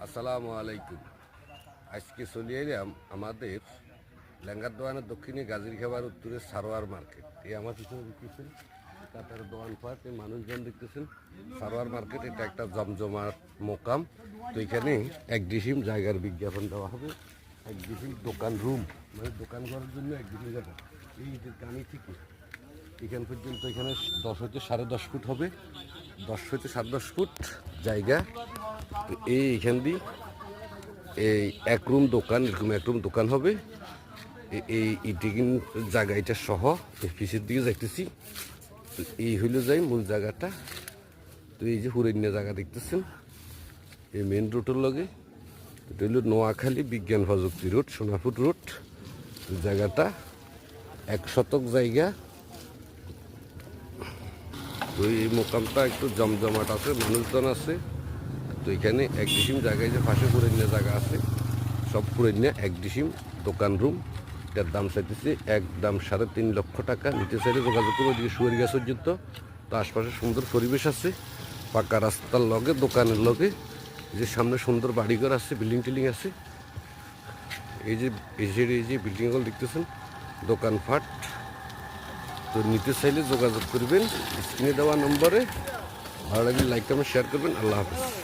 আসসালামু আলাইকুম। আজকে চলে এলাম আমাদের লেঙ্গার দোয়ানের দক্ষিণে গাজীর খাবার উত্তরে সারোয়ার মার্কেট। এই আমার পিছনে দেখতেছেন কাতার দোয়ান পাট, এই মানুষজন দেখতেছেন সারোয়ার মার্কেট। এটা একটা জমজমাট মোকাম। তো এখানে এক ডিসিম জায়গার বিজ্ঞাপন দেওয়া হবে। এক ডিসিম দোকান রুম, মানে দোকান করার জন্য এক ডিসিম জায়গা। এই কানি থেকে এখান পর্যন্ত এখানে 10 হইতে 10.5 ফুট হবে, 10 হইতে 10.5 ফুট জায়গা। তো এইখান দিয়ে এই এক রুম দোকান, এরকম এক রুম দোকান হবে। এই ইটিকিন জায়গা এটা সহ পিসের দিকে যাইতেছি। তো এই হইলো যাই মূল জায়গাটা। তো এই যে হুরেন্যা জায়গা দেখতেছেন, এই মেন রোডের লগে এটা হইল নোয়াখালী বিজ্ঞান প্রযুক্তি রোড, সোনাপুর রোড। জায়গাটা 1 শতক জায়গা। তো এই মোকামটা একটু জমজমাট আছে, মানুষজন আছে। তো এখানে এক ডিসিম জায়গায় যে পাশে পুরান্যা জায়গা আছে, সব পুরান্যা এক ডিসিম দোকান রুম। এটার দাম চাইতেছে একদম 3.5 লক্ষ টাকা। নিতে চাইলে যোগাযোগ করবো। ওইদিকে সুয়ারিগাছ পর্যন্ত। তো আশপাশে সুন্দর পরিবেশ আছে, পাকা রাস্তার লগে, দোকানের লগে। যে সামনে সুন্দর বাড়িঘর আছে, বিল্ডিং টিল্ডিং আছে। এই যে বিল্ডিংগুলো দেখতেছেন দোকানপাট। তো নিতে চাইলে যোগাযোগ করবেন স্ক্রিনে দেওয়া নম্বরে। ভালো লাগলে লাইক কমেন্ট শেয়ার করবেন। আল্লাহ হাফেজ।